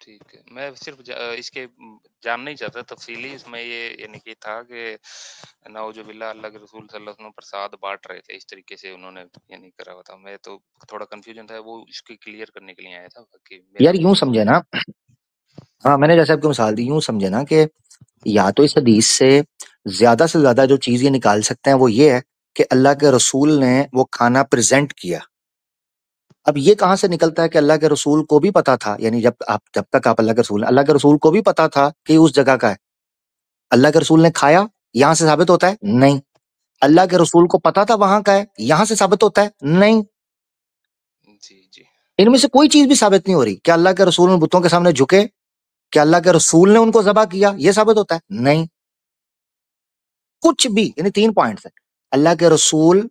ٹھیک ہے، میں صرف اس کے جاننا ہی چاہتا تفصیلی، اس میں یہ یعنی کہ تھا کہ نعوذ باللہ اللہ کے رسول صلی اللہ علیہ وسلم پرساد بانٹ رہے تھے، اس طریقے سے انہوں نے یعنی کرا ہوا تھا. میں تو تھوڑا کنفیوژن تھا، وہ اس کی کلیئر کرنے کے لیے آیا تھا. باقی میرا یار یوں سمجھے نا، ہاں میں نے جیسے آپ کو مثال دی، یوں سمجھے نا کہ یا تو اس حدیث سے زیادہ جو چیز یہ نکال سکتے ہیں وہ یہ ہے کہ اللہ کے رسول نے وہ کھانا پریزنٹ کیا. اب یہ کہاں سے نکلتا ہے کہ اللہ کے رسول کو بھی پتا تھا، یعنی جب تک آپ اللہ کے رسول، اللہ کے رسول کو بھی پتا تھا کہ اس جگہ کا ہے. اللہ کے رسول نے کھایا، یہاں سے ثابت ہوتا ہے نہیں. اللہ کے رسول کو پتا تھا وہاں کا ہے، یہاں سے ثابت ہوتا ہے نہیں. جی جی ان میں سے کوئی چیز بھی ثابت نہیں ہو رہی. کیا اللہ کے رسول نے بتوں کے سامنے جھکے؟ کیا اللہ کے رسول نے ان کو ذبح کیا؟ یہ ثابت ہوتا ہے نہیں. کچھ بھی، یعنی 3 پوائنٹس ہیں. اللہ کے رسول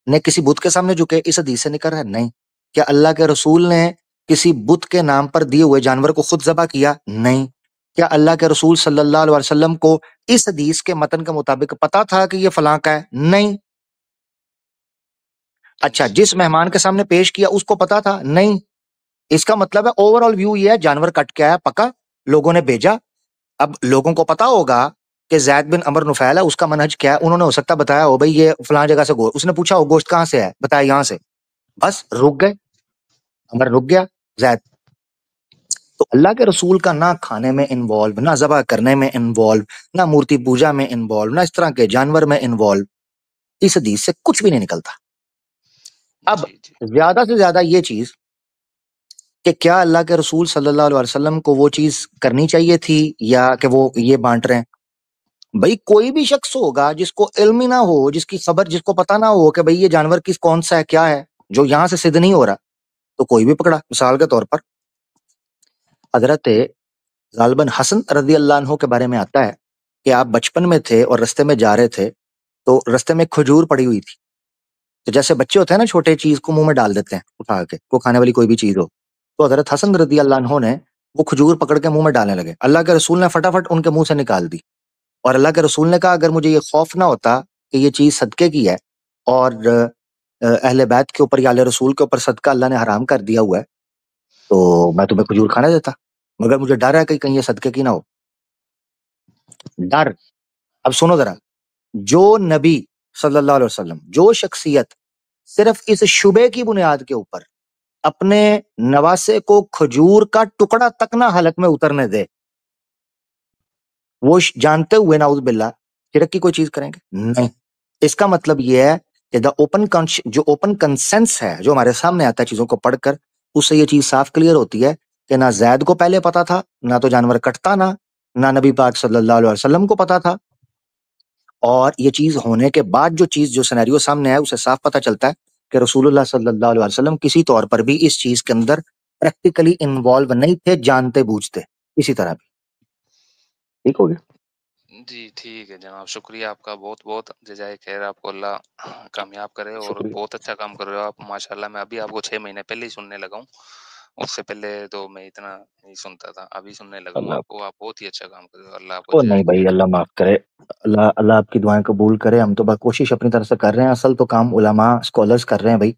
نے کسی بت کے سامنے جھکے، اس حدیث سے نکل رہا ہے نہیں. کیا اللہ کے رسول نے کسی بت کے نام پر دیے ہوئے جانور کو خود ذبح کیا؟ نہیں. کیا اللہ کے رسول صلی اللہ علیہ وسلم کو اس حدیث کے متن کے مطابق پتا تھا کہ یہ فلاں کا ہے؟ نہیں. اچھا، جس مہمان کے سامنے پیش کیا اس کو پتا تھا؟ نہیں. اس کا مطلب ہے اوور آل ویو یہ ہے، جانور کٹ کے آیا پکا، لوگوں نے بھیجا. اب لوگوں کو پتا ہوگا کہ زید بن عمر نفیل ہے، اس کا منہج کیا ہے، انہوں نے ہو سکتا بتایا ہو بھائی یہ فلاں جگہ سے گوشت، اس نے پوچھا ہو گوشت کہاں سے ہے، بتایا یہاں سے، بس رک گئے، عمر رک گیا، زید. تو اللہ کے رسول کا نہ کھانے میں انوالو، نہ ذبح کرنے میں انوالو، نہ مورتی پوجا میں انوالو، نہ اس طرح کے جانور میں انوالو. اس حدیث سے کچھ بھی نہیں نکلتا. اب زیادہ سے زیادہ یہ چیز کہ کیا اللہ کے رسول صلی اللہ علیہ وسلم کو وہ چیز کرنی چاہیے تھی یا کہ وہ یہ بانٹ رہے ہیں. بھائی کوئی بھی شخص ہوگا جس کو علم ہی نہ ہو، جس کی خبر، جس کو پتا نہ ہو کہ بھئی یہ جانور کس کون سا ہے، کیا ہے، جو یہاں سے سدھ نہیں ہو رہا، تو کوئی بھی پکڑا. مثال کے طور پر حضرت غالباً حسن رضی اللہ عنہ کے بارے میں آتا ہے کہ آپ بچپن میں تھے اور رستے میں جا رہے تھے، تو رستے میں کھجور پڑی ہوئی تھی. تو جیسے بچے ہوتے ہیں نا، چھوٹے چیز کو منہ میں ڈال دیتے ہیں اٹھا کے، کو کھانے والی کوئی بھی چیز ہو، تو حضرت حسن رضی اللہ عنہ نے وہ کھجور پکڑ کے منہ میں ڈالنے لگے. اللہ کے رسول نے فٹافٹ ان کے منہ سے نکال دی، اور اللہ کے رسول نے کہا اگر مجھے یہ خوف نہ ہوتا کہ یہ چیز صدقے کی ہے اور اہل بیت کے اوپر یا اہل رسول کے اوپر صدقہ اللہ نے حرام کر دیا ہوا ہے، تو میں تمہیں کھجور کھانے دیتا، مگر مجھے ڈر ہے کہ کہیں یہ صدقے کی نہ ہو. ڈر. اب سنو ذرا، جو نبی صلی اللہ علیہ وسلم، جو شخصیت صرف اس شبے کی بنیاد کے اوپر اپنے نواسے کو کھجور کا ٹکڑا تک نہ حلق میں اترنے دے، وہ جانتے ہوئے نعوذ باللہ شرک کی کوئی چیز کریں گے؟ نہیں. اس کا مطلب یہ ہے کہ جو اوپن کنسنس ہے، جو ہمارے سامنے آتا ہے چیزوں کو پڑھ کر، اس سے یہ چیز صاف کلیئر ہوتی ہے کہ نہ زید کو پہلے پتا تھا، نہ تو جانور کٹتا، نہ نبی پاک صلی اللہ علیہ وسلم کو پتا تھا. اور یہ چیز ہونے کے بعد جو سینیریو سامنے ہے، اسے صاف پتہ چلتا ہے کہ رسول اللہ صلی اللہ علیہ وسلم کسی طور پر بھی اس چیز کے اندر پریکٹیکلی انوالو نہیں تھے، جانتے بوجھتے. اسی طرح بھی ٹھیک ہو گیا. جی ٹھیک ہے جناب، شکریہ آپ کا، بہت بہت جزائے خیر، آپ کو اللہ کامیاب کرے، اور شکریہ. بہت اچھا کام کر رہے ہو آپ ماشاءاللہ. میں ابھی آپ کو 6 مہینے پہلے ہی سننے لگا ہوں، اس سے پہلے تو میں اتنا نہیں سنتا تھا، ابھی سننے لگا ہوں اللہ آپ کو. آپ بہت ہی اچھا کام کر رہے ہو، اللہ آپ کو کو جزائے نہیں بھائی، خیر. اللہ معاف کرے. اللہ آپ کی دعائیں قبول کرے. ہم تو بس کوشش اپنی طرف سے کر رہے ہیں، اصل تو کام علماء اسکالرز کر رہے ہیں بھائی.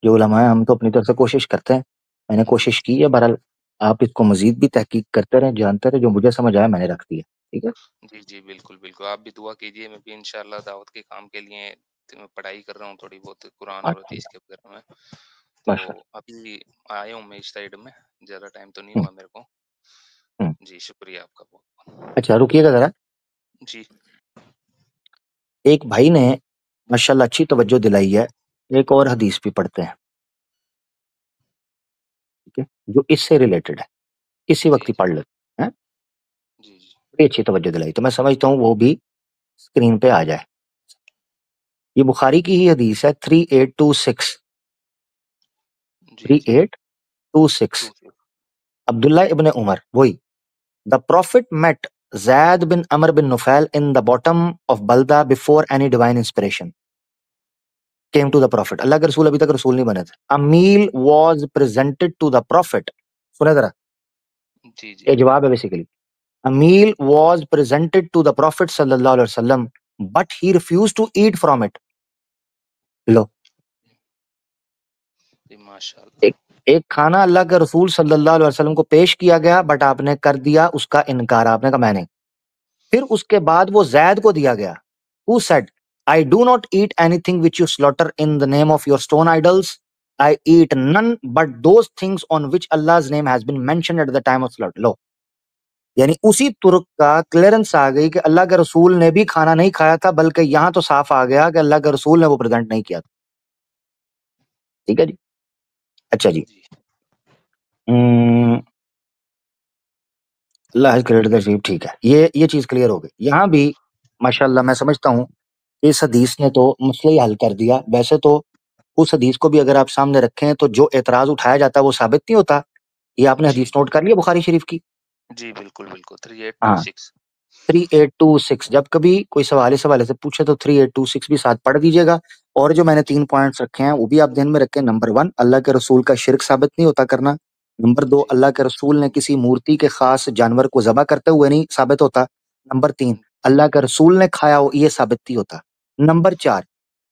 جو علماء ہیں ہم تو اپنی طرف سے کوشش کرتے ہیں. میں نے جی کوشش کی ہے، بہرحال آپ اس کو مزید بھی تحقیق کرتے رہیں، جانتے رہیں، جو مجھے سمجھ آیا میں نے رکھ دیا. ٹھیک ہے. جی جی بالکل بالکل، آپ بھی دعا کیجیے. میں بھی انشاءاللہ دعوت کے کام کے لیے پڑھائی کر رہا ہوں تھوڑی بہت قرآن اور حدیث کے بارے میں. تو ابھی آیا ہوں میں اس سائیڈ میں، زیادہ ٹائم تو نہیں ہوا میرے کو. جی شکریہ آپ کا بہت. اچھا رکیے گا ذرا. جی ایک بھائی نے ماشاءاللہ اچھی توجہ دلائی ہے، ایک اور حدیث بھی پڑھتے ہیں، ٹھیک ہے، جو اس سے ریلیٹڈ ہے، اسی وقت جی ہی پڑھ لیتے ہیں. جی جی بڑی اچھی توجہ دلائی، تو میں سمجھتا ہوں وہ بھی اسکرین پہ آ جائے. یہ بخاری کی ہی حدیث ہے، 3826. جی جی 3826. عبداللہ ابن عمر، وہی. The prophet met Zaid bin Amr bin Nufail in the bottom of Balda before any divine inspiration came to the prophet. اللہ کے رسول ابھی تک رسول نہیں بنے تھے. A meal was presented to the prophet. سنے ذرا، جی جی یہ جواب ہے basically. A meal was presented to the prophet صلی اللہ علیہ وسلم but he refused to eat from it. لو، ماشاء اللہ. ایک کھانا اللہ کے رسول صلی اللہ علیہ وسلم کو پیش کیا گیا بٹ آپ نے کر دیا اس کا انکار, آپ نے کہا میں نہیں. پھر اس کے بعد وہ زید کو دیا گیا, who said I do not eat anything which you slaughter in the name of your stone idols. I eat none but those things on which Allah's name has been mentioned at the time of slaughter. لو یعنی اسی ترک کا clearance آ گئی کہ اللہ کے رسول نے بھی کھانا نہیں کھایا تھا, بلکہ یہاں تو صاف آ گیا کہ اللہ کے رسول نے وہ پریزنٹ نہیں کیا تھا. ٹھیک ہے جی. اچھا جی, اللہ has created the sheep, ٹھیک ہے, یہ چیز کلیئر ہو گئی. یہاں بھی ماشاءاللہ میں سمجھتا ہوں اس حدیث نے تو مسئلہ ہی حل کر دیا. ویسے تو اس حدیث کو بھی اگر آپ سامنے رکھیں تو جو اعتراض اٹھایا جاتا ہے وہ ثابت نہیں ہوتا. یہ آپ نے جی حدیث نوٹ کر لیا بخاری شریف کی؟ جی بالکل بالکل, ہاں 3826. 3826. جب کبھی کوئی سوال اس حوالے سے پوچھے تو 3826 بھی ساتھ پڑھ دیجیے گا. اور جو میں نے 3 پوائنٹس رکھے ہیں وہ بھی آپ دھیان میں رکھیں. نمبر 1, اللہ کے رسول کا شرک ثابت نہیں ہوتا کرنا. نمبر 2, جی اللہ کے رسول نے کسی مورتی کے خاص جانور کو ذبح کرتے ہوئے نہیں ثابت ہوتا. نمبر 3, اللہ کے رسول نے کھایا ہو یہ ثابت نہیں ہوتا. نمبر 4,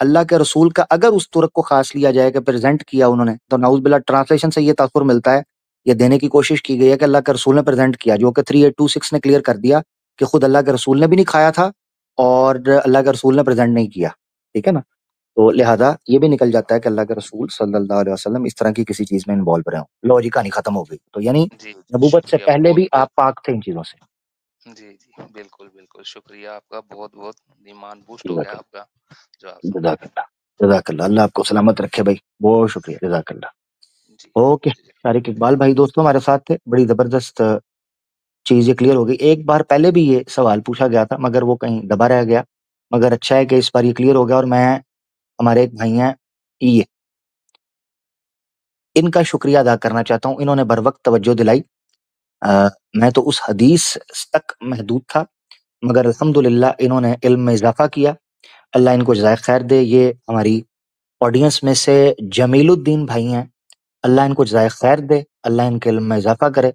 اللہ کے رسول کا اگر اس ترک کو خاص لیا جائے کہ پریزنٹ کیا انہوں نے, تو نعوذ باللہ ٹرانسلیشن سے یہ تاثر ملتا ہے, یہ دینے کی کوشش کی گئی ہے کہ اللہ کے رسول نے پریزنٹ کیا, جو کہ 3826 نے کلیئر کر دیا کہ خود اللہ کے رسول نے بھی نہیں کھایا تھا اور اللہ کے رسول نے پریزنٹ نہیں کیا. ٹھیک ہے نا, تو لہذا یہ بھی نکل جاتا ہے کہ اللہ کے رسول صلی اللہ علیہ وسلم اس طرح کی کسی چیز میں انوالو رہے ہوں. لو جی کہانی ختم ہو گئی. تو یعنی جی نبوت سے شکریہ پہلے بہت بھی بہت. آپ پاک تھے ان چیزوں سے. جی جی بالکل بالکل, شکریہ آپ کا, بہت بہت ایمان بوسٹ ہو جزاک گیا آپ کا جو آپ اللہ, سمجھا جزاک رہے اللہ, جزاک اللہ, اللہ آپ کو سلامت رکھے بھائی, بہت شکریہ, جزاک اللہ. ہیں. جی اوکے, جی طارق اقبال بھائی دوستوں ہمارے ساتھ تھے, بڑی زبردست چیز یہ کلیئر ہو گئی. ایک بار پہلے بھی یہ سوال پوچھا گیا تھا مگر وہ کہیں دبا رہ گیا, مگر اچھا ہے کہ اس بار یہ کلیئر ہو گیا. اور میں ہمارے ایک بھائی ہیں یہ ان کا شکریہ ادا کرنا چاہتا ہوں, انہوں نے بر وقت توجہ دلائی. میں تو اس حدیث تک محدود تھا مگر الحمدللہ انہوں نے علم میں اضافہ کیا. اللہ ان کو جزائے خیر دے. یہ ہماری آڈینس میں سے جمیل الدین بھائی ہیں, اللہ ان کو جزائے خیر دے, اللہ ان کے علم میں اضافہ کرے.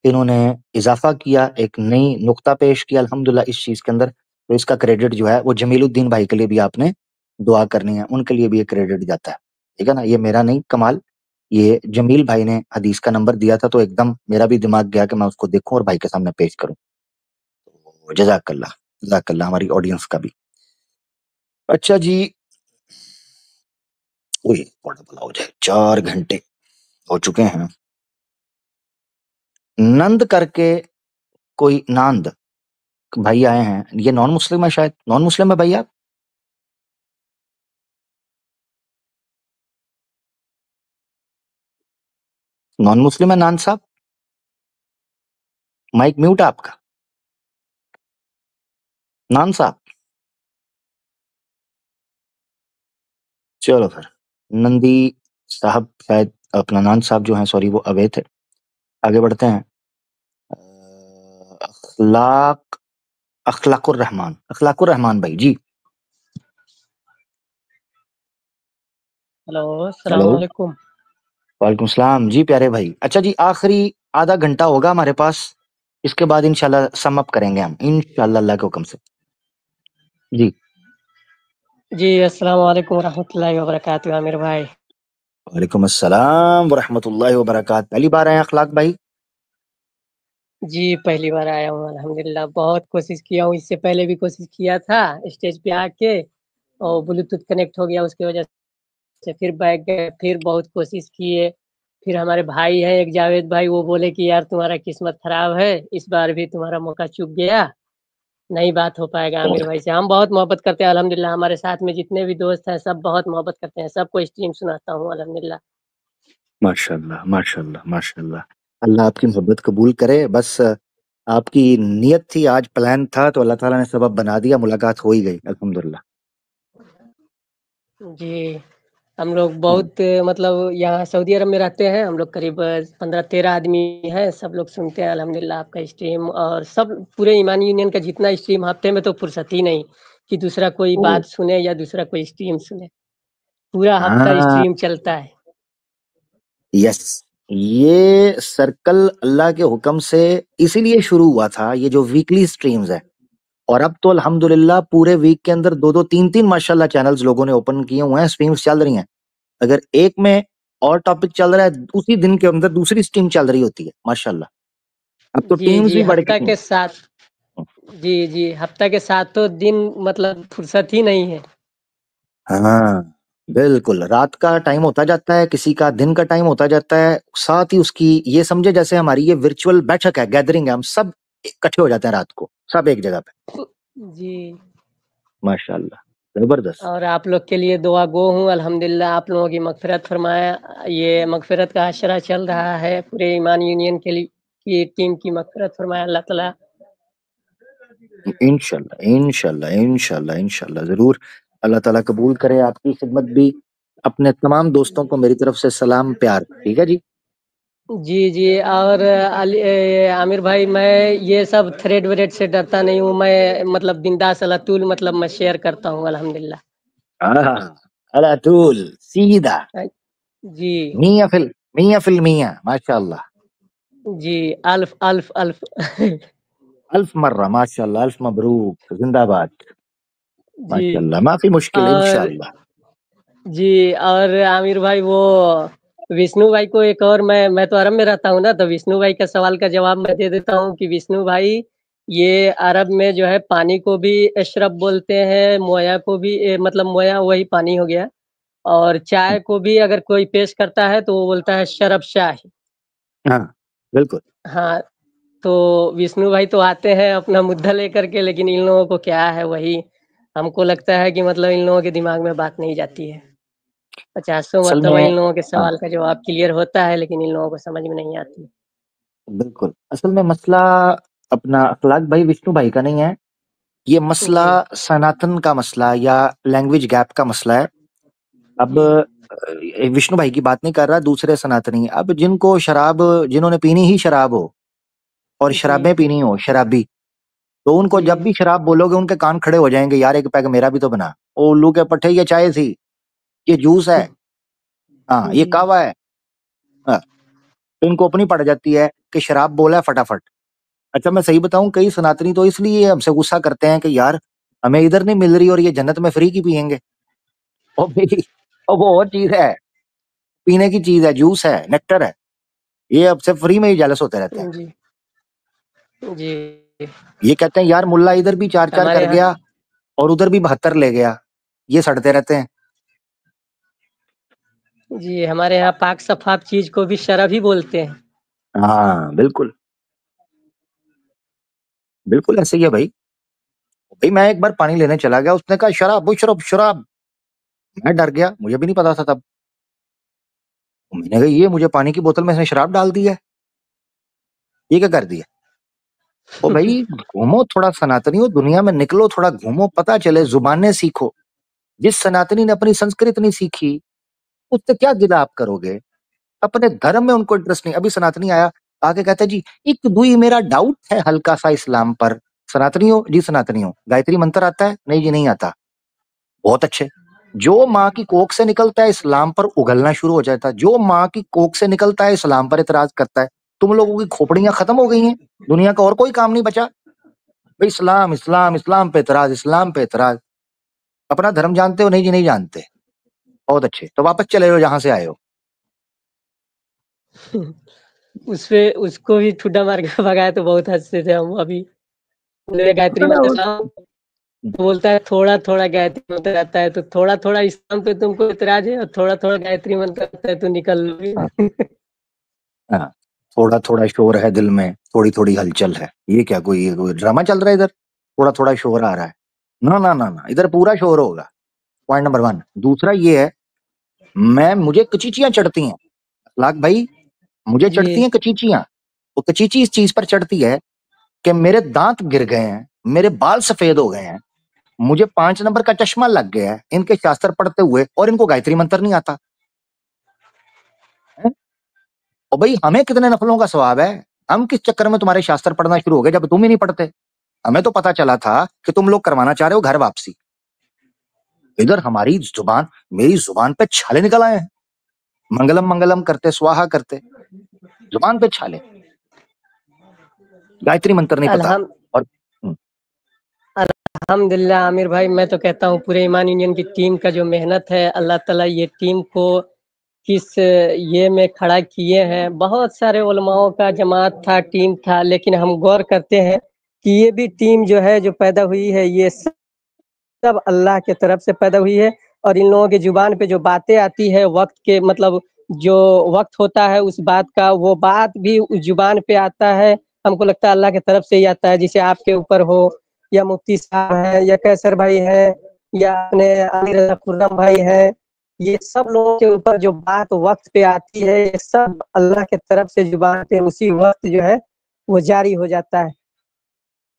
انہوں نے اضافہ کیا, ایک نئی نقطہ پیش کیا الحمدللہ اس چیز کے اندر. تو اس کا کریڈٹ جو ہے وہ جمیل الدین بھائی کے لیے بھی آپ نے دعا کرنی ہے, ان کے لیے بھی یہ کریڈٹ جاتا ہے. ٹھیک ہے نا, یہ میرا نہیں کمال, یہ جمیل بھائی نے حدیث کا نمبر دیا تھا تو ایک دم میرا بھی دماغ گیا کہ میں اس کو دیکھوں اور بھائی کے سامنے پیش کروں. جزاک اللہ, جزاک اللہ ہماری آڈینس کا بھی. اچھا جی, وہی بڑا بلا ہو جائے, 4 گھنٹے ہو چکے ہیں. نند کر کے کوئی ناند بھائی آئے ہیں, یہ نان مسلم ہے, شاید نان مسلم ہے بھائی. آپ نان مسلم ہے نان صاحب؟ مائک میوٹ ہے آپ کا نان صاحب. چلو پھر نندی صاحب شاید اپنا نان صاحب جو ہیں سوری وہ اوے تھے. آگے بڑھتے ہیں. اخلاق الرحمان بھائی جی. ہلو السلام ہلو, علیکم. وعلیکم السلام جی پیارے بھائی. اچھا جی, آخری آدھا گھنٹہ ہوگا ہمارے پاس, اس کے بعد انشاءاللہ سم اپ کریں گے ہم انشاءاللہ اللہ کے حکم سے. جی جی السلام علیکم ورحمۃ اللہ وبرکاتہ عامر بھائی. وعلیکم السلام ورحمۃ اللہ وبرکاتہ. پہلی بار آئے ہیں اخلاق بھائی؟ جی پہلی بار آیا ہوں الحمدللہ. بہت کوشش کیا ہوں, اس سے پہلے بھی کوشش کیا تھا اسٹیج پہ آ کے, اور بلوٹوتھ کنیکٹ ہو گیا اس کی وجہ سے پھر بیک گئے, پھر بہت کوشش کیے. پھر ہمارے بھائی ہیں ایک جاوید بھائی, وہ بولے کہ یار تمہارا قسمت خراب ہے, اس بار بھی تمہارا موقع چک گیا, نہیں بات ہو پائے گا عامر بھائی سے. ہم بہت محبت کرتے ہیں الحمدللہ, ہمارے ساتھ میں جتنے بھی دوست ہیں سب بہت محبت کرتے ہیں, سب کو اسٹریم سناتا ہوں الحمدللہ. ماشاءاللہ ماشاءاللہ ماشاءاللہ, اللہ آپ کی محبت قبول کرے. بس آپ کی نیت تھی, آج پلان تھا, تو اللہ تعالیٰ نے سبب بنا دیا, ملاقات ہو ہی گئی الحمدللہ. جی ہم لوگ بہت مطلب یہاں سعودی عرب میں رہتے ہیں, ہم لوگ قریب 15-13 آدمی ہیں, سب لوگ سنتے ہیں الحمدللہ آپ کا اسٹریم. اور سب پورے ایمان یونین کا جتنا اسٹریم ہفتے میں تو فرصت ہی نہیں کہ دوسرا کوئی بات سنے یا دوسرا کوئی اسٹریم سنے, پورا ہفتہ ہاں اسٹریم چلتا ہے. یس, یہ سرکل اللہ کے حکم سے اسی لیے شروع ہوا تھا, یہ جو ویکلی سٹریمز ہے. اور اب تو الحمدللہ پورے ویک کے اندر 2-2 3-3 ماشاءاللہ چینلز لوگوں نے اوپن کیے ہوئے ہیں, سٹریمز چل رہی ہیں. اگر ایک میں اور ٹاپک چل رہا ہے اسی دن کے اندر دوسری اسٹیم چل رہی ہوتی ہے ماشاءاللہ. اب تو جی ٹیمز جی بھی بڑھ ہفتہ چکی کے ہیں. ساتھ جی ہفتہ کے ساتھ تو دن مطلب فرصت ہی نہیں ہے. ہاں بالکل، رات کا ٹائم ہوتا جاتا ہے، کسی کا دن کا ٹائم ہوتا جاتا ہے، ساتھ ہی اس کی یہ سمجھے جیسے ہماری یہ ورچوئل بیٹھک ہے، گیدرنگ ہے، ہم سب اکٹھے ہو جاتے ہیں رات کو، سب ایک جگہ پہ. جی ماشاءاللہ زبردست. اور آپ لوگ کے لیے دعا گو ہوں. الحمدللہ آپ لوگوں کی مغفرت فرمایا. یہ مغفرت کا عشرہ چل رہا ہے پورے ایمان یونین کے لیے کی ٹیم کی مغفرت فرمایا اللہ تعالیٰ. انشاءاللہ انشاءاللہ انشاءاللہ انشاءاللہ ضرور. اللہ تعالیٰ قبول کرے آپ کی خدمت بھی. اپنے تمام دوستوں کو میری طرف سے سلام پیار. ٹھیک ہے جی. جی اور عامر بھائی میں یہ سب تھریڈ وریڈ سے ڈرتا نہیں ہوں. میں مطلب بنداس على طول مطلب میں شیئر کرتا ہوں الحمدللہ. على طول سیدھا. جی میاں فی المية ماشاءاللہ. جی الف الف الف الف مرہ ماشاءاللہ، الف مبروک، زندہ باد. جی ماشاءاللہ ما فی مشکل اور انشاءاللہ. جی اور عامر بھائی وہ وشنو بھائی کو ایک اور میں تو عرب میں رہتا ہوں نا، تو وشنو بھائی کا سوال کا جواب میں دے دیتا ہوں کہ وشنو بھائی یہ عرب میں جو ہے پانی کو بھی اشرب بولتے ہیں، مویا کو بھی مطلب مویا وہی پانی ہو گیا، اور چائے کو بھی اگر کوئی پیش کرتا ہے تو وہ بولتا ہے شرب شاہی. ہاں بالکل. ہاں تو وشنو بھائی تو آتے ہیں اپنا مدعا لے کر کے، لیکن ان لوگوں کو کیا ہے وہی ہم کو لگتا ہے کہ مطلب ان لوگوں کے دماغ میں بات نہیں جاتی ہے. 50 اصل مرتبہ میں ان لوگوں کے ہاں سوال کا جواب کلیئر ہوتا ہے لیکن ان لوگوں کو سمجھ میں نہیں آتی. بالکل، اصل میں مسئلہ اپنا اخلاق بھائی وشنو بھائی کا نہیں ہے، یہ مسئلہ جی سناتن کا مسئلہ یا لینگویج گیپ کا مسئلہ ہے. اب جی وشنو بھائی کی بات نہیں کر رہا، دوسرے سناتنی. اب جن کو شراب، جنہوں نے پینی ہی شراب ہو اور جی شرابیں پینی ہو، شرابی، تو ان کو جی جب بھی شراب بولو گے ان کے کان کھڑے ہو جائیں گے، یار ایک پیگ میرا بھی تو بنا. او الو کے پٹھے، یہ چائے تھی، یہ جوس ہے، ہاں یہ جی کہوا ہے. ہاں، تو ان کو اپنی پڑ جاتی ہے کہ شراب بولا ہے فٹافٹ. اچھا میں صحیح بتاؤں، کئی سناتنی تو اس لیے ہم سے غصہ کرتے ہیں کہ یار ہمیں ادھر نہیں مل رہی اور یہ جنت میں فری کی پئیں گے. وہ اور چیز ہے، پینے کی چیز ہے، جوس ہے، نیکٹر ہے، یہ اب سے فری میں ہی جالس ہوتے رہتے ہیں. جی جی یہ کہتے ہیں یار ملا ادھر بھی 4 ہمارے کر یہاں گیا اور ادھر بھی 72 لے گیا، یہ سڑتے رہتے ہیں. جی ہمارے یہاں پاک صفاف چیز کو بھی شراب ہی بولتے ہیں. ہاں بالکل بالکل ایسے ہی ہے بھائی. میں ایک بار پانی لینے چلا گیا، اس نے کہا شراب شراب شراب، میں ڈر گیا، مجھے بھی نہیں پتا تھا تب. میں نے کہا یہ مجھے پانی کی بوتل میں اس نے شراب ڈال دی ہے، یہ کیا کر دیا. او بھائی گھومو تھوڑا، سناتنی ہو، دنیا میں نکلو تھوڑا، گھومو، پتا چلے، زبانیں سیکھو. جس سناتنی نے اپنی سنسکرت نہیں سیکھی اس سے کیا گلا آپ کرو گے. اپنے دھرم میں ان کو انٹرسٹ نہیں. ابھی سناتنی آیا آگے کہتا ہے جی ایک دوئی میرا ڈاؤٹ ہے ہلکا سا اسلام پر. سناتنی ہو جی، سناتنی ہو، گایتری منتر آتا ہے؟ نہیں جی نہیں آتا. بہت اچھے. جو ماں کی کوکھ سے نکلتا ہے اسلام پر اگلنا شروع ہو جاتا ہے، جو ماں کی کوکھ سے نکلتا ہے اسلام پر اعتراض کرتا ہے. تم لوگوں کی کھوپڑیاں ختم ہو گئی ہیں، دنیا کا اور کوئی کام نہیں بچا بھائی، اسلام اسلام اسلام پہ اعتراض، اسلام پہ اعتراض. اپنا دھرم جانتے ہو؟ نہیں جی نہیں جانتے. بہت اچھے، تو واپس چلے جاؤ جہاں سے آئے ہو. اس پہ اس کو بھی ٹھڈا مار کے بھگایا تو بہت ہنستے تھے ہم. ابھی گایتری منتر بولتا ہے تھوڑا تھوڑا گایتری منتر آتا ہے، تو تھوڑا تھوڑا اسلام پہ تم کو اعتراض ہے، اور تھوڑا تھوڑا گایتری منتر آتا ہے تو نکل لو گے. ہاں، تھوڑا تھوڑا شور ہے دل میں، تھوڑی تھوڑی ہلچل ہے. یہ کیا کوئی ڈرامہ چل رہا ہے ادھر؟ تھوڑا تھوڑا شور آ رہا ہے؟ نہ نہ نہ نہ، ادھر پورا شور ہوگا. Point number 1. دوسرا یہ ہے، مجھے کچیچیاں چڑھتی ہیں لاکھ بھائی، مجھے جی چڑھتی ہیں کچیچیاں. وہ کچیچی اس چیز پر چڑھتی ہے کہ میرے دانت گر گئے ہیں، میرے بال سفید ہو گئے ہیں، مجھے 5 نمبر کا چشمہ لگ گیا ہے ان کے شاستر پڑھتے ہوئے، اور ان کو گایتری منتر نہیں آتا. اور بھائی ہمیں کتنے نفلوں کا ثواب ہے؟ ہم کس چکر میں تمہارے شاستر پڑھنا شروع ہو گئے جب تم ہی نہیں پڑھتے؟ ہمیں تو پتا چلا تھا کہ تم لوگ کروانا چاہ رہے ہو گھر واپسی. ادھر ہماری زبان، میری زبان پہ چھالے نکل آئے ہیں. منگلم منگلم کرتے، سواہا کرتے، زبان پہ چھالے. گایتری منتر نہیں پتا. اور الحمدللہ عامر بھائی، میں تو کہتا ہوں پورے ایمان یونین کی ٹیم کا جو محنت ہے، اللہ تعالیٰ یہ ٹیم کو کس یہ میں کھڑا کیے ہیں. بہت سارے علماؤں کا جماعت تھا، ٹیم تھا، لیکن ہم غور کرتے ہیں کہ یہ بھی ٹیم جو ہے جو پیدا ہوئی ہے یہ سب اللہ کے طرف سے پیدا ہوئی ہے. اور ان لوگوں کی زبان پہ جو باتیں آتی ہے وقت کے مطلب جو وقت ہوتا ہے اس بات کا، وہ بات بھی اس زبان پہ آتا ہے. ہم کو لگتا ہے اللہ کی طرف سے ہی آتا ہے. جسے آپ کے اوپر ہو یا مفتی صاحب ہے یا کیسر بھائی ہے یا اپنے علی رضا خرم بھائی ہے، یہ سب لوگوں کے اوپر جو بات وقت پہ آتی ہے یہ سب اللہ کے طرف سے زبان پہ اسی وقت جو ہے وہ جاری ہو جاتا ہے.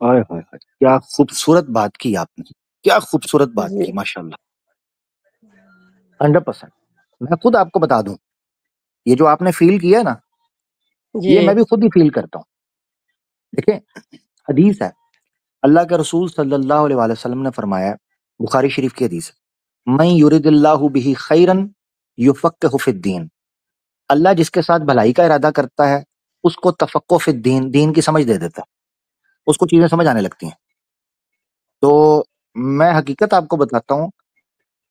ہائے ہائے ہائے، کیا خوبصورت بات کی آپ نے، کیا خوبصورت بات جی کی، ماشاءاللہ. 100%. میں خود آپ کو بتا دوں، یہ جو آپ نے فیل کیا نا، جی یہ میں بھی خود ہی فیل کرتا ہوں. دیکھیں، حدیث ہے، اللہ کے رسول صلی اللہ علیہ وآلہ وسلم نے فرمایا، بخاری شریف کی حدیث ہے، من یرد اللہ بہ خیرا یفقہ فی الدین. اللہ جس کے ساتھ بھلائی کا ارادہ کرتا ہے اس کو تفقہ فی الدین، دین کی سمجھ دے دیتا ہے، اس کو چیزیں سمجھ آنے لگتی ہیں. تو میں حقیقت آپ کو بتاتا ہوں،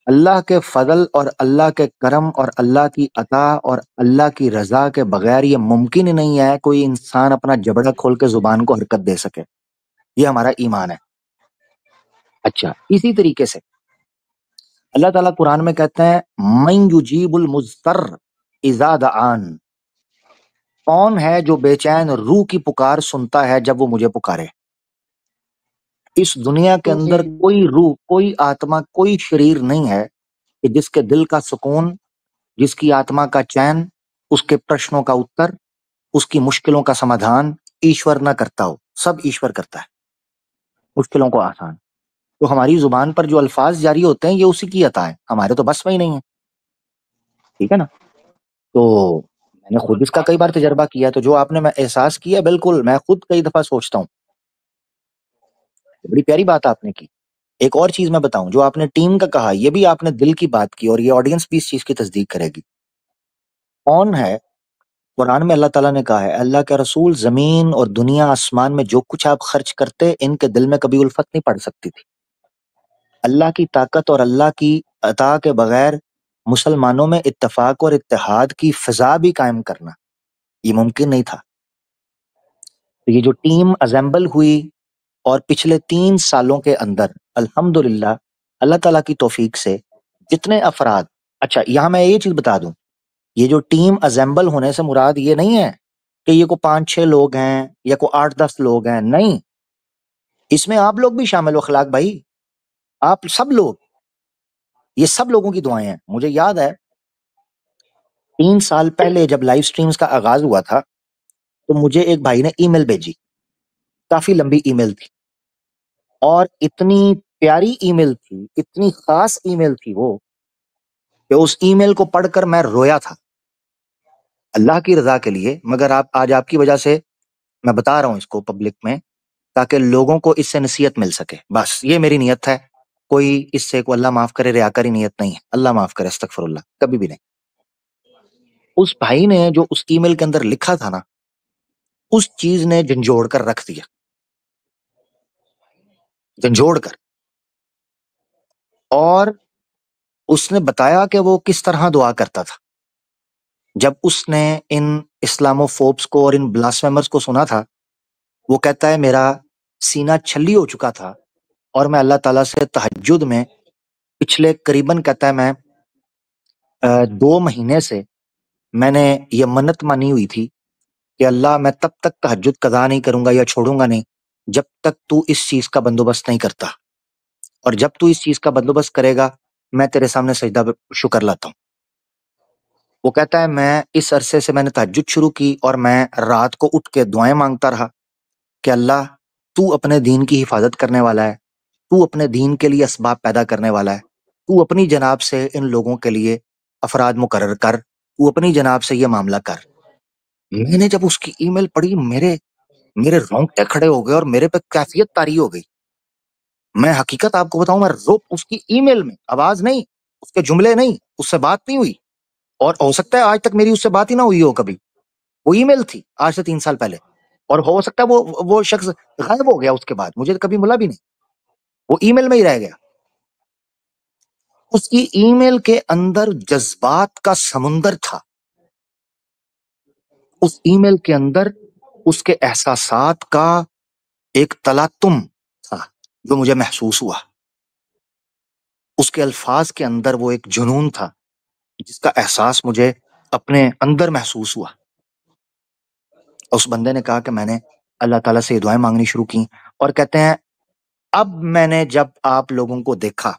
اللہ کے فضل اور اللہ کے کرم اور اللہ کی عطا اور اللہ کی رضا کے بغیر یہ ممکن ہی نہیں ہے کوئی انسان اپنا جبڑا کھول کے زبان کو حرکت دے سکے. یہ ہمارا ایمان ہے. اچھا، اسی طریقے سے اللہ تعالیٰ قرآن میں کہتے ہیں، من یجیب المضطر اذا دعان. کون ہے جو بے چین روح کی پکار سنتا ہے جب وہ مجھے پکارے؟ اس دنیا کے جی اندر کوئی روح، کوئی آتما، کوئی شریر نہیں ہے کہ جس کے دل کا سکون، جس کی آتما کا چین، اس کے پرشنوں کا اتر، اس کی مشکلوں کا سمادھان ایشور نہ کرتا ہو. سب ایشور کرتا ہے مشکلوں کو آسان. تو ہماری زبان پر جو الفاظ جاری ہوتے ہیں یہ اسی کی عطا ہے، ہمارے تو بس میں ہی نہیں ہے. ٹھیک ہے نا؟ تو میں نے خود اس کا کئی بار تجربہ کیا، تو جو آپ نے میں احساس کیا، بالکل میں خود کئی دفعہ سوچتا ہوں. بڑی پیاری بات آپ نے کی. ایک اور چیز میں بتاؤں، جو آپ نے ٹیم کا کہا، یہ بھی آپ نے دل کی بات کی، اور یہ آڈینس بھی اس چیز کی تصدیق کرے گی. کون ہے؟ قرآن میں اللہ تعالیٰ نے کہا ہے، اللہ کے رسول، زمین اور دنیا آسمان میں جو کچھ آپ خرچ کرتے ان کے دل میں کبھی الفت نہیں پڑ سکتی تھی. اللہ کی طاقت اور اللہ کی عطا کے بغیر مسلمانوں میں اتفاق اور اتحاد کی فضا بھی قائم کرنا یہ ممکن نہیں تھا. تو یہ جو ٹیم اسمبل ہوئی اور پچھلے 3 سالوں کے اندر الحمدللہ اللہ تعالیٰ کی توفیق سے جتنے افراد، اچھا یہاں میں یہ چیز بتا دوں، یہ جو ٹیم اسمبل ہونے سے مراد یہ نہیں ہے کہ یہ کو 5-6 لوگ ہیں یا کو 8-10 لوگ ہیں، نہیں، اس میں آپ لوگ بھی شامل ہو. اخلاق بھائی، آپ سب لوگ، یہ سب لوگوں کی دعائیں ہیں. مجھے یاد ہے 3 سال پہلے جب لائیو سٹریمز کا آغاز ہوا تھا تو مجھے ایک بھائی نے ای میل بھیجی، کافی لمبی ای میل تھی، اور اتنی پیاری ای میل تھی، اتنی خاص ای میل تھی وہ، کہ اس ای میل کو پڑھ کر میں رویا تھا اللہ کی رضا کے لیے. مگر آج آپ کی وجہ سے میں بتا رہا ہوں اس کو پبلک میں، تاکہ لوگوں کو اس سے نصیحت مل سکے. بس یہ میری نیت ہے. کوئی اس سے کو اللہ معاف کرے ریاکاری نیت نہیں ہے، اللہ معاف کرے، استغفر اللہ، کبھی بھی نہیں. اس بھائی نے جو اس ای میل کے اندر لکھا تھا نا، اس چیز نے جھنجھوڑ کر رکھ دیا، جھنجھوڑ کر. اور اس نے بتایا کہ وہ کس طرح دعا کرتا تھا جب اس نے ان اسلامو فوبس کو اور ان بلاسفیمرز کو سنا تھا. وہ کہتا ہے میرا سینہ چھلی ہو چکا تھا، اور میں اللہ تعالیٰ سے تہجد میں پچھلے قریباً، کہتا ہے میں 2 مہینے سے میں نے یہ منت مانی ہوئی تھی کہ اللہ میں تب تک تہجد قضا نہیں کروں گا یا چھوڑوں گا نہیں جب تک تو اس چیز کا بندوبست نہیں کرتا، اور جب تو اس چیز کا بندوبست کرے گا میں تیرے سامنے سجدہ شکر لاتا ہوں. وہ کہتا ہے میں اس عرصے سے میں نے تہجد شروع کی، اور میں رات کو اٹھ کے دعائیں مانگتا رہا کہ اللہ تو اپنے دین کی حفاظت کرنے والا ہے، تو اپنے دین کے لیے اسباب پیدا کرنے والا ہے، تو اپنی جناب سے ان لوگوں کے لیے افراد مقرر کر، تو اپنی جناب سے یہ معاملہ کر. میں نے جب اس کی ای میل پڑھی، میرے رونگٹے کھڑے ہو گئے اور میرے پہ کیفیت طاری ہو گئی. میں حقیقت آپ کو بتاؤں، میں اس کی ای میل میں آواز نہیں، اس کے جملے نہیں، اس سے بات نہیں ہوئی، اور ہو سکتا ہے آج تک میری اس سے بات ہی نہ ہوئی ہو کبھی. وہ ای میل تھی آج سے 3 سال پہلے، اور ہو سکتا ہے وہ شخص غائب ہو گیا، اس کے بعد مجھے کبھی ملا بھی نہیں، وہ ای میل میں ہی رہ گیا. اس کی ای میل کے اندر جذبات کا سمندر تھا، اس ای میل کے اندر اس کے احساسات کا ایک تلاطم تھا جو مجھے محسوس ہوا، اس کے الفاظ کے اندر وہ ایک جنون تھا جس کا احساس مجھے اپنے اندر محسوس ہوا۔ اس بندے نے کہا کہ میں نے اللہ تعالیٰ سے یہ دعائیں مانگنی شروع کی، اور کہتے ہیں اب میں نے جب آپ لوگوں کو دیکھا،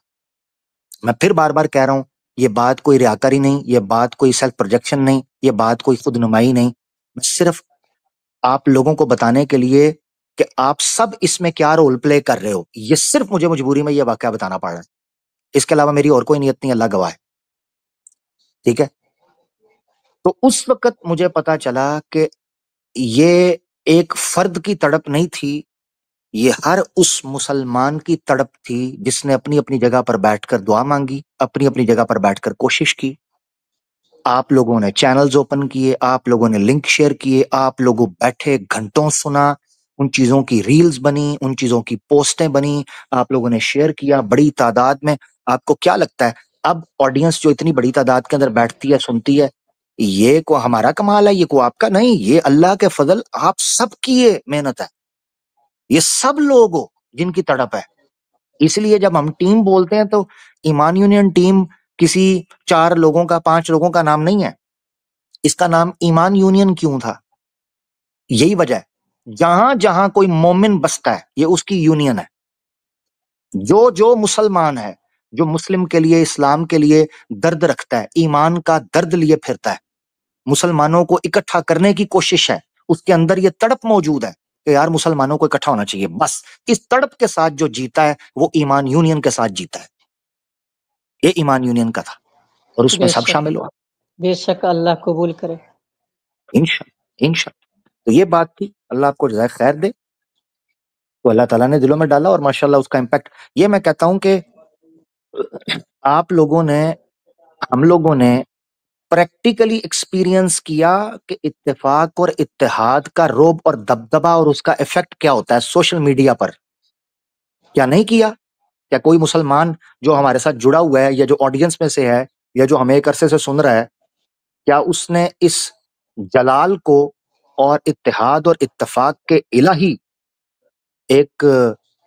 میں پھر بار بار کہہ رہا ہوں یہ بات کوئی ریاکاری نہیں، یہ بات کوئی سیلف پروجیکشن نہیں، یہ بات کوئی خود نمائی نہیں، میں صرف آپ لوگوں کو بتانے کے لیے کہ آپ سب اس میں کیا رول پلے کر رہے ہو، یہ صرف مجھے مجبوری میں یہ واقعہ بتانا پڑ رہا ہے، اس کے علاوہ میری اور کوئی نیت نہیں، اللہ گواہ ہے، ٹھیک ہے۔ تو اس وقت مجھے پتا چلا کہ یہ ایک فرد کی تڑپ نہیں تھی، یہ ہر اس مسلمان کی تڑپ تھی جس نے اپنی اپنی جگہ پر بیٹھ کر دعا مانگی، اپنی اپنی جگہ پر بیٹھ کر کوشش کی۔ آپ لوگوں نے چینلز اوپن کیے، آپ لوگوں نے لنک شیئر کیے، آپ لوگوں بیٹھے گھنٹوں سنا، ان چیزوں کی ریلز بنی، ان چیزوں کی پوسٹیں بنی، آپ لوگوں نے شیئر کیا بڑی تعداد میں۔ آپ کو کیا لگتا ہے اب آڈینس جو اتنی بڑی تعداد کے اندر بیٹھتی ہے، سنتی ہے، یہ کو ہمارا کمال ہے، یہ کو آپ کا نہیں، یہ اللہ کے فضل آپ سب کی یہ محنت ہے، یہ سب لوگ ہو جن کی تڑپ ہے۔ اس لیے جب ہم ٹیم بولتے ہیں تو ایمان یونین ٹیم کسی 4 لوگوں کا 5 لوگوں کا نام نہیں ہے، اس کا نام ایمان یونین کیوں تھا؟ یہی وجہ ہے، جہاں جہاں کوئی مومن بستا ہے یہ اس کی یونین ہے، جو مسلمان ہے، جو مسلم کے لیے، اسلام کے لیے درد رکھتا ہے، ایمان کا درد لیے پھرتا ہے، مسلمانوں کو اکٹھا کرنے کی کوشش ہے، اس کے اندر یہ تڑپ موجود ہے کہ یار مسلمانوں کو اکٹھا ہونا چاہیے، بس اس تڑپ کے ساتھ جو جیتا ہے وہ ایمان یونین کے ساتھ جیتا ہے، یہ ایمان یونین کا تھا، اور اس میں بے سب شک، شامل ہوا، بے شک اللہ قبول کرے۔ انشاءاللہ انشاءاللہ۔ تو یہ بات تھی، اللہ آپ کو جزائے خیر دے، تو اللہ تعالیٰ نے دلوں میں ڈالا، اور ماشاءاللہ اس کا امپیکٹ، یہ میں کہتا ہوں کہ آپ لوگوں نے، ہم لوگوں نے پریکٹیکلی ایکسپیرینس کیا کہ اتفاق اور اتحاد کا روب اور دبدبہ اور اس کا ایفیکٹ کیا ہوتا ہے سوشل میڈیا پر، کیا نہیں کیا؟ کیا کوئی مسلمان جو ہمارے ساتھ جڑا ہوا ہے یا جو آڈینس میں سے ہے یا جو ہمیں ایک عرصے سے سن رہا ہے، کیا اس نے اس جلال کو اور اتحاد اور اتفاق کے الہی ایک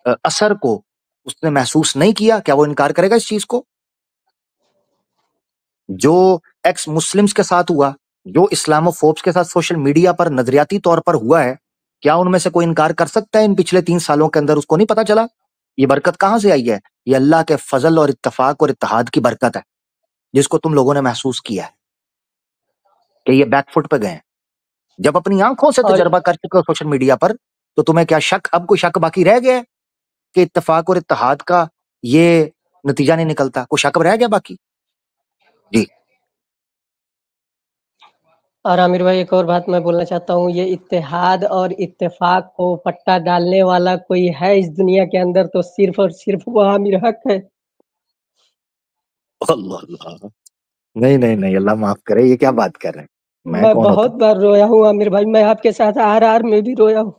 اثر کو اس نے محسوس نہیں کیا؟ کیا وہ انکار کرے گا اس چیز کو؟ جو ایکس مسلمز کے ساتھ ہوا، جو اسلام و فوبس کے ساتھ سوشل میڈیا پر نظریاتی طور پر ہوا ہے، کیا ان میں سے کوئی انکار کر سکتا ہے ان پچھلے 3 سالوں کے اندر اس کو نہیں پتا چلا؟ یہ برکت کہاں سے آئی ہے؟ یہ اللہ کے فضل اور اتفاق اور اتحاد کی برکت ہے، جس کو تم لوگوں نے محسوس کیا ہے کہ یہ بیک فٹ پہ گئے ہیں۔ جب اپنی آنکھوں سے اور تجربہ کر چکے ہو سوشل میڈیا پر، تو تمہیں کیا شک، اب کوئی شک باقی رہ گیا ہے کہ اتفاق اور اتحاد کا یہ نتیجہ نہیں نکلتا؟ کوئی شک رہ گیا باقی؟ جی اور عامر بھائی ایک اور بات میں بولنا چاہتا ہوں، یہ اتحاد اور اتفاق کو پٹا ڈالنے والا کوئی ہے اس دنیا کے اندر تو صرف اور صرف وہ عامر حق ہے۔ اللہ اللہ، نہیں اللہ معاف کرے، یہ کیا بات کر رہے ہیں؟ میں میں کون ہوتا بہت بار رویا ہوں عامر بھائی، میں آپ کے ساتھ RR میں بھی رویا ہوں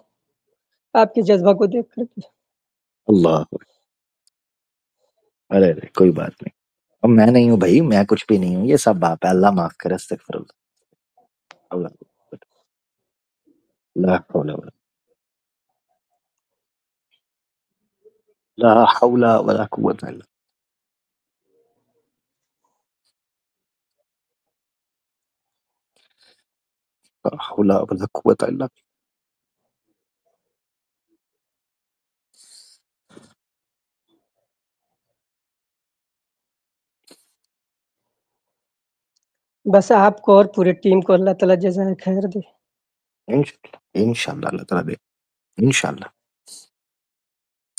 آپ کے جذبہ کو دیکھ کر کے۔ اللہ؟ ارے کوئی بات نہیں، اب میں نہیں ہوں بھائی، میں کچھ بھی نہیں ہوں، یہ سب باپ ہے، اللہ معاف کرے، استغفر اللہ، لا حول ولا لا حول ولا قوة الا لا حول ولا قوة الا بس آپ کو اور پورے ٹیم کو اللہ تعالیٰ جزائے خیر دے۔ انشاءاللہ اللہ تعالیٰ دے، انشاءاللہ۔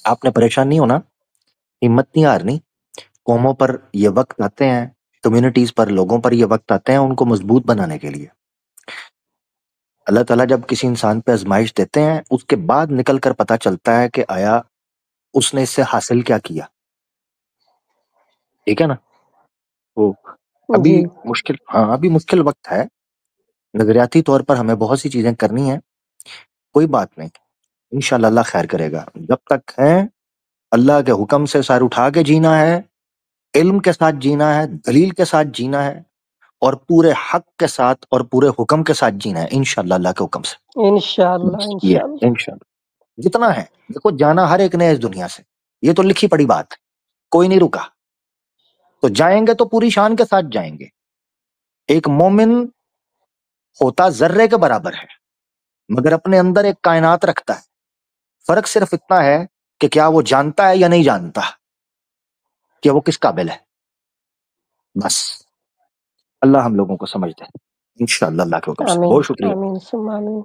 آپ نے پریشان نہیں ہونا، ہمت نہیں ہارنی، قوموں پر یہ وقت آتے ہیں، کمیونٹیز پر، لوگوں پر یہ وقت آتے ہیں ان کو مضبوط بنانے کے لیے۔ اللہ تعالیٰ جب کسی انسان پہ آزمائش دیتے ہیں، اس کے بعد نکل کر پتا چلتا ہے کہ آیا اس نے اس سے حاصل کیا کیا، ٹھیک ہے نا؟ وہ ابھی جی مشکل، ہاں ابھی مشکل وقت ہے، نظریاتی طور پر ہمیں بہت سی چیزیں کرنی ہیں، کوئی بات نہیں، انشاءاللہ اللہ خیر کرے گا۔ جب تک ہیں اللہ کے حکم سے سر اٹھا کے جینا ہے، علم کے ساتھ جینا ہے، دلیل کے ساتھ جینا ہے، اور پورے حق کے ساتھ اور پورے حکم کے ساتھ جینا ہے انشاءاللہ اللہ کے حکم سے. انشاءاللہ بس یہ انشاءاللہ انشاءاللہ جتنا ہے. دیکھو جانا ہر ایک نے اس دنیا سے، یہ تو لکھی پڑی بات ہے، کوئی نہیں رکا. تو جائیں گے تو پوری شان کے ساتھ جائیں گے. ایک مومن ہوتا ذرے کے برابر ہے، مگر اپنے اندر ایک کائنات رکھتا ہے. فرق صرف اتنا ہے کہ کیا وہ جانتا ہے یا نہیں جانتا کہ وہ کس قابل ہے. بس اللہ ہم لوگوں کو سمجھ دے انشاءاللہ اللہ کے حکم سے. آمین بہت شکریہ. آمین ثم آمین.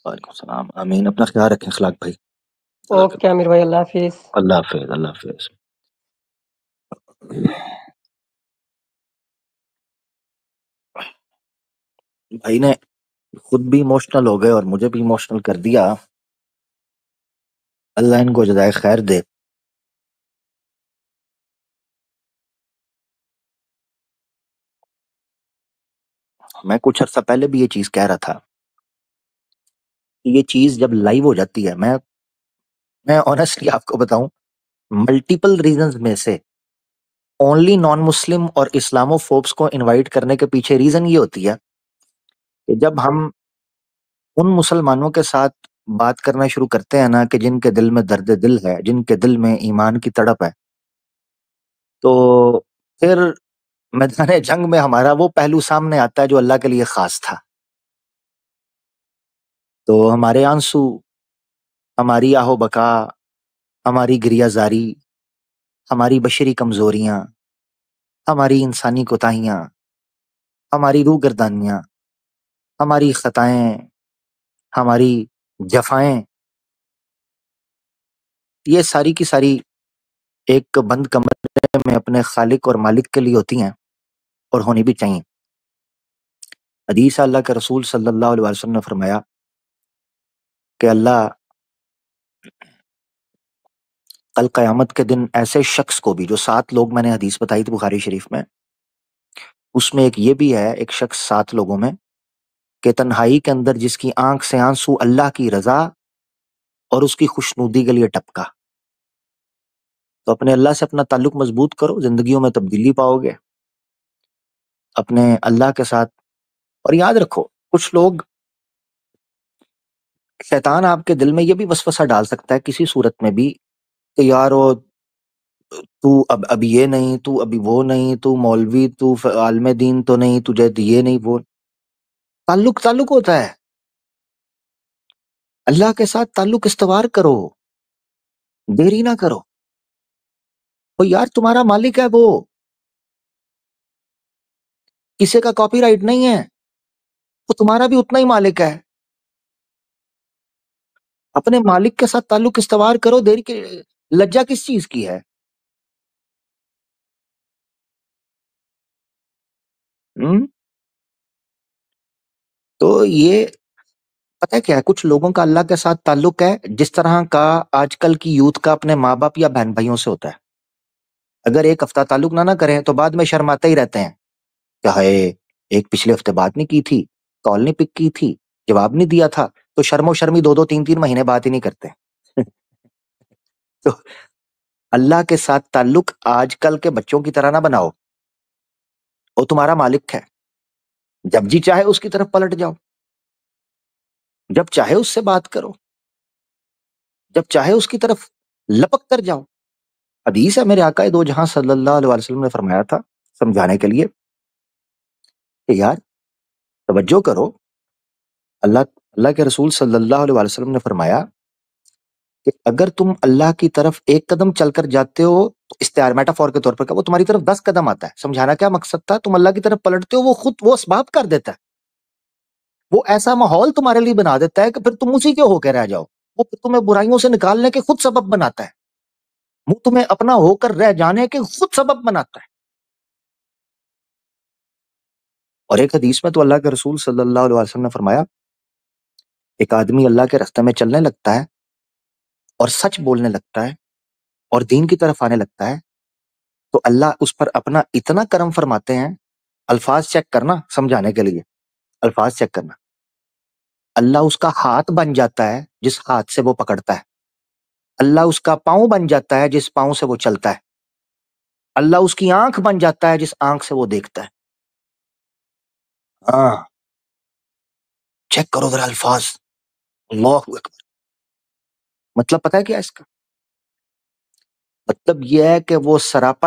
وعلیکم السلام. آمین. اپنا خیال رکھیں اخلاق بھائی. اوکے عامر بھائی، اللہ حافظ. اللہ حافظ. اللہ حافظ. بھائی نے خود بھی ایموشنل ہو گئے اور مجھے بھی ایموشنل کر دیا. اللہ ان کو جزائے خیر دے. میں کچھ عرصہ پہلے بھی یہ چیز کہہ رہا تھا کہ یہ چیز جب لائیو ہو جاتی ہے، میں آنیسٹلی آپ کو بتاؤں، ملٹیپل ریزنز میں سے اونلی نان مسلم اور اسلامو فوبس کو انوائٹ کرنے کے پیچھے ریزن یہ ہوتی ہے کہ جب ہم ان مسلمانوں کے ساتھ بات کرنا شروع کرتے ہیں نا کہ جن کے دل میں درد دل ہے، جن کے دل میں ایمان کی تڑپ ہے، تو پھر میدان جنگ میں ہمارا وہ پہلو سامنے آتا ہے جو اللہ کے لیے خاص تھا. تو ہمارے آنسو، ہماری آہو بکا، ہماری گریہ زاری، ہماری بشری کمزوریاں، ہماری انسانی کوتاہیاں، ہماری روح گردانیاں، ہماری خطائیں، ہماری جفائیں، یہ ساری کی ساری ایک بند کمرے میں اپنے خالق اور مالک کے لیے ہوتی ہیں اور ہونی بھی چاہیے. حدیث اللہ کے رسول صلی اللہ علیہ وسلم نے فرمایا کہ اللہ کل قیامت کے دن ایسے شخص کو بھی، جو 7 لوگ میں نے حدیث بتائی تھی بخاری شریف میں، اس میں ایک یہ بھی ہے، ایک شخص 7 لوگوں میں کہ تنہائی کے اندر جس کی آنکھ سے آنسو اللہ کی رضا اور اس کی خوشنودی کے لیے ٹپکا. تو اپنے اللہ سے اپنا تعلق مضبوط کرو، زندگیوں میں تبدیلی پاؤ گے اپنے اللہ کے ساتھ. اور یاد رکھو، کچھ لوگ، شیطان آپ کے دل میں یہ بھی وسوسہ ڈال سکتا ہے کسی صورت میں بھی کہ یار تو اب یہ نہیں، تو ابھی وہ نہیں، تو مولوی، تو عالم دین تو نہیں، تجھے یہ نہیں، وہ تعلق ہوتا ہے. اللہ کے ساتھ تعلق استوار کرو، دیری نہ کرو. وہ یار تمہارا مالک ہے، وہ کسی کا کاپی رائٹ نہیں ہے، وہ تمہارا بھی اتنا ہی مالک ہے. اپنے مالک کے ساتھ تعلق استوار کرو. دیری کی لجا کس چیز کی ہے؟ تو یہ پتہ کیا ہے، کچھ لوگوں کا اللہ کے ساتھ تعلق ہے جس طرح کا آج کل کی یوتھ کا اپنے ماں باپ یا بہن بھائیوں سے ہوتا ہے. اگر ایک ہفتہ تعلق نہ کریں تو بعد میں شرماتے ہی رہتے ہیں کہ ہائے ایک پچھلے ہفتے بات نہیں کی تھی، کال نہیں پک کی تھی، جواب نہیں دیا تھا، تو شرم و شرمی 2 3 مہینے بات ہی نہیں کرتے. تو اللہ کے ساتھ تعلق آج کل کے بچوں کی طرح نہ بناؤ. وہ تمہارا مالک ہے، جب جی چاہے اس کی طرف پلٹ جاؤ، جب چاہے اس سے بات کرو، جب چاہے اس کی طرف لپک کر جاؤ. حدیث ہے میرے آقا دو جہاں صلی اللہ علیہ وسلم نے فرمایا تھا سمجھانے کے لیے کہ یار توجہ کرو. اللہ کے رسول صلی اللہ علیہ وسلم نے فرمایا کہ اگر تم اللہ کی طرف 1 قدم چل کر جاتے ہو تو استعار میٹافور کے طور پر وہ تمہاری طرف 10 قدم آتا ہے. سمجھانا کیا مقصد تھا؟ تم اللہ کی طرف پلٹتے ہو، وہ خود وہ اسباب کر دیتا ہے، وہ ایسا ماحول تمہارے لیے بنا دیتا ہے کہ پھر تم اسی کے ہو کے رہ جاؤ. وہ پھر تمہیں برائیوں سے نکالنے کے خود سبب بناتا ہے، وہ تمہیں اپنا ہو کر رہ جانے کے خود سبب بناتا ہے. اور ایک حدیث میں تو اللہ کے رسول صلی اللہ علیہ وسلم نے فرمایا ایک آدمی اللہ کے راستے میں چلنے لگتا ہے اور سچ بولنے لگتا ہے اور دین کی طرف آنے لگتا ہے تو اللہ اس پر اپنا اتنا کرم فرماتے ہیں. الفاظ چیک کرنا سمجھانے کے لیے، الفاظ چیک کرنا. اللہ اس کا ہاتھ بن جاتا ہے جس ہاتھ سے وہ پکڑتا ہے، اللہ اس کا پاؤں بن جاتا ہے جس پاؤں سے وہ چلتا ہے. اللہ اس کی آنکھ بن جاتا ہے جس آنکھ سے وہ دیکھتا ہے. ہاں چیک کرو ذرا الفاظ. اللہ اکبر. مطلب پتہ ہے کیا اس کا مطلب؟ یہ ہے کہ وہ سراپا